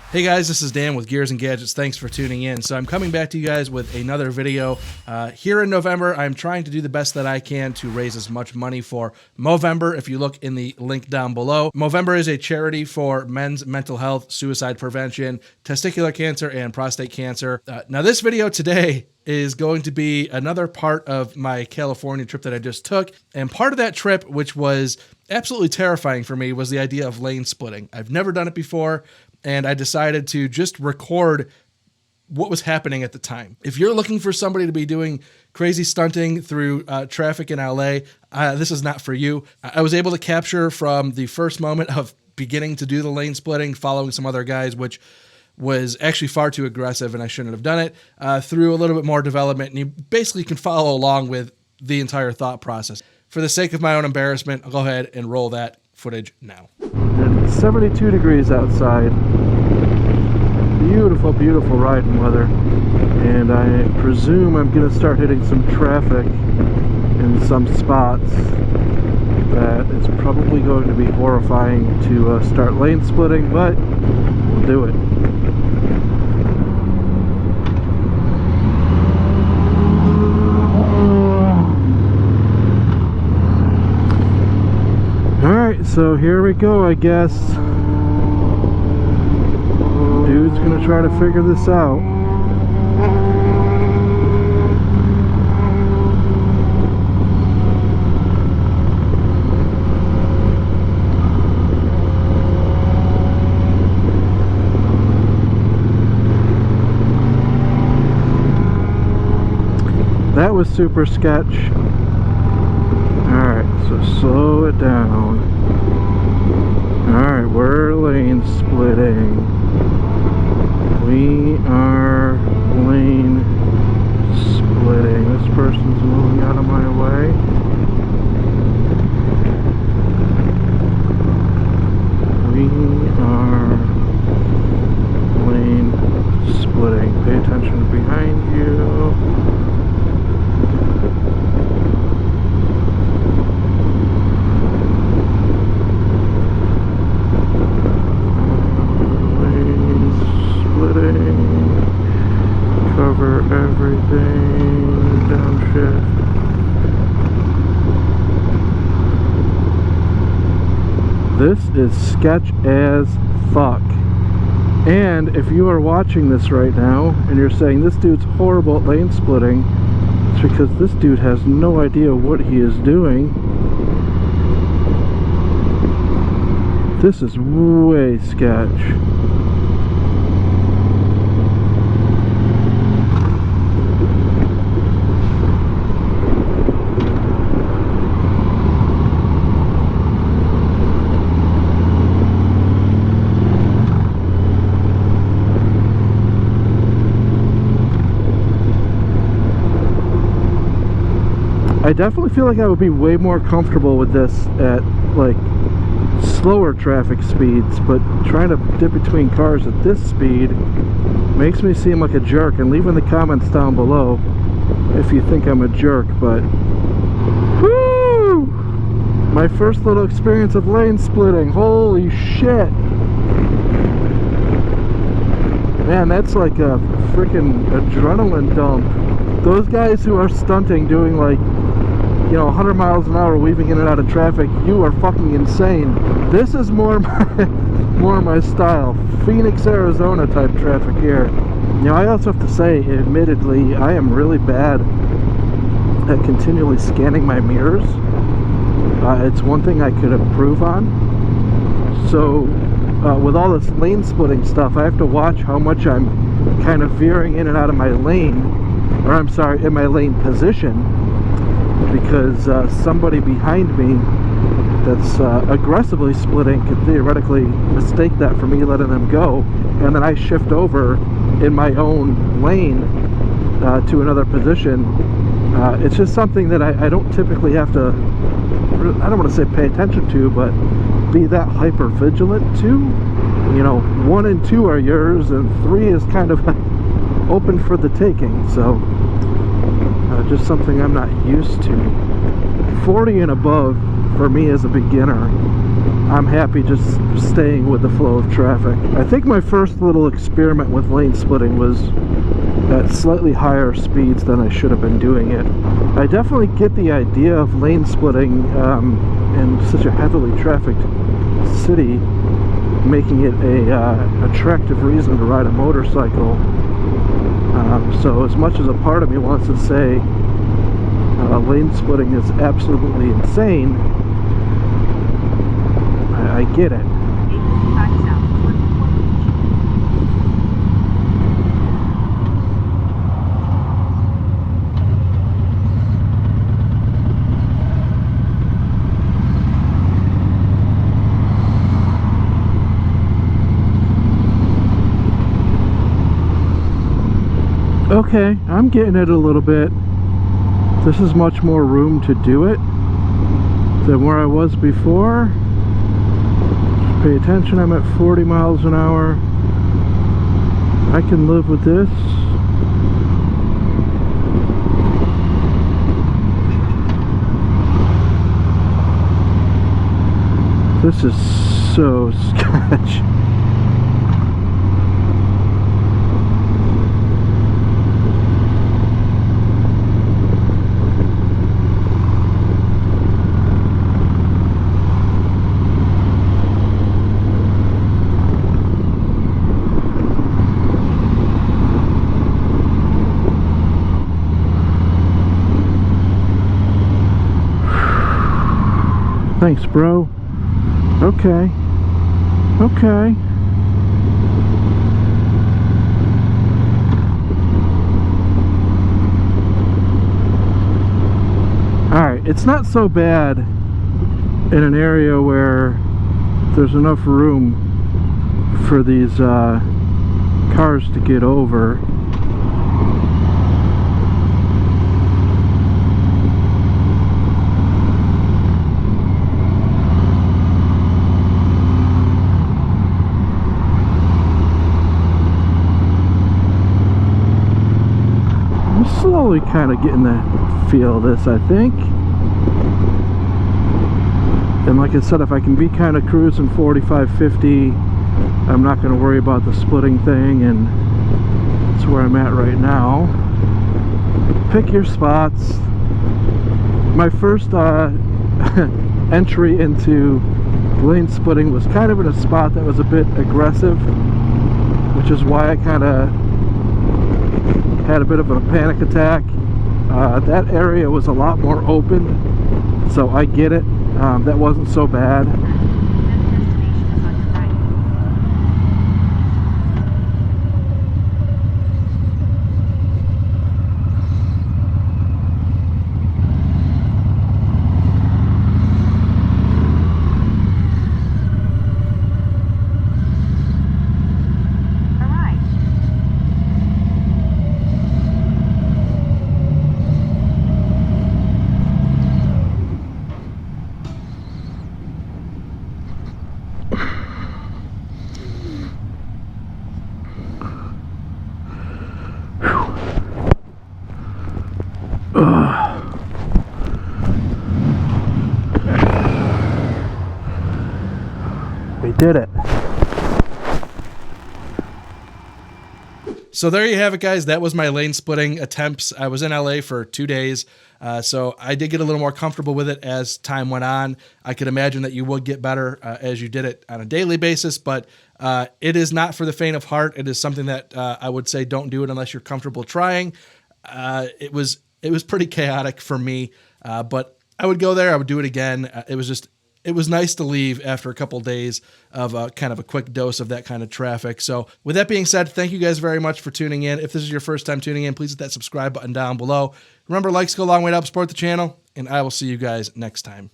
Hey guys, this is Dan with Gears and Gadgets. Thanks for tuning in. So I'm coming back to you guys with another video. Here in November, I'm trying to do the best that I can to raise as much money for Movember. If you look in the link down below, Movember is a charity for men's mental health, suicide prevention, testicular cancer, and prostate cancer. Now this video today is going to be another part of my California trip that I just took. And part of that trip, which was absolutely terrifying for me, was the idea of lane splitting. I've never done it before, and I decided to just record what was happening at the time. If you're looking for somebody to be doing crazy stunting through traffic in LA, this is not for you. I was able to capture from the first moment of beginning to do the lane splitting, following some other guys, which was actually far too aggressive and I shouldn't have done it, through a little bit more development. And you basically can follow along with the entire thought process. For the sake of my own embarrassment, I'll go ahead and roll that footage now. It's 72 degrees outside. Beautiful, beautiful riding weather. And I presume I'm going to start hitting some traffic in some spots that is probably going to be horrifying to start lane splitting, but we'll do it. Alright, so here we go, I guess. Dude's gonna try to figure this out. That was super sketch. Alright, so slow it down. Alright, we're lane splitting. We are lane splitting. This person's moving out of my way. We are lane splitting. Pay attention behind you. Cover everything, downshift. This is sketch as fuck. And if you are watching this right now and you're saying this dude's horrible at lane splitting, it's because this dude has no idea what he is doing. This is way sketch. I definitely feel like I would be way more comfortable with this at like slower traffic speeds, but trying to dip between cars at this speed makes me seem like a jerk. And leave in the comments down below if you think I'm a jerk. But whoo! My first little experience of lane splitting. Holy shit! Man, that's like a freaking adrenaline dump. Those guys who are stunting, doing like, you know, 100 miles an hour, weaving in and out of traffic, you are fucking insane. This is more my style. Phoenix, Arizona type traffic here. You know, I also have to say, admittedly, I am really bad at continually scanning my mirrors. It's one thing I could improve on. So, with all this lane splitting stuff, I have to watch how much I'm kind of veering in and out of my lane, or I'm sorry, in my lane position, because somebody behind me that's aggressively splitting could theoretically mistake that for me letting them go, and then I shift over in my own lane to another position. It's just something that I don't typically have to, I don't want to say pay attention to, but be that hyper vigilant to. You know, 1 and 2 are yours, and 3 is kind of open for the taking. So just something I'm not used to. 40 and above for me as a beginner I'm happy just staying with the flow of traffic. I think my first little experiment with lane splitting was at slightly higher speeds than I should have been doing it. I definitely get the idea of lane splitting in such a heavily trafficked city, making it a attractive reason to ride a motorcycle. So as much as a part of me wants to say lane splitting is absolutely insane, I get it. Okay, I'm getting it a little bit. This is much more room to do it than where I was before. Just pay attention, I'm at 40 miles an hour. I can live with this. This is so sketch. Thanks, bro. Okay. Okay. Alright, it's not so bad in an area where there's enough room for these cars to get over. Slowly kind of getting the feel of this, I think. And like I said, if I can be kind of cruising 45, 50, I'm not going to worry about the splitting thing, and that's where I'm at right now. Pick your spots. My first entry into lane splitting was kind of in a spot that was a bit aggressive, which is why I kind of had a bit of a panic attack. That area was a lot more open, so I get it. That wasn't so bad. We did it. So there you have it, guys. That was my lane splitting attempts. I was in LA for 2 days, so I did get a little more comfortable with it as time went on. I could imagine that you would get better as you did it on a daily basis, but it is not for the faint of heart. It is something that I would say don't do it unless you're comfortable trying. It was pretty chaotic for me, but I would go there. I would do it again. It was nice to leave after a couple days of kind of a quick dose of that kind of traffic. So with that being said, thank you guys very much for tuning in. If this is your first time tuning in, please hit that subscribe button down below. Remember, likes go a long way to help support the channel, and I will see you guys next time.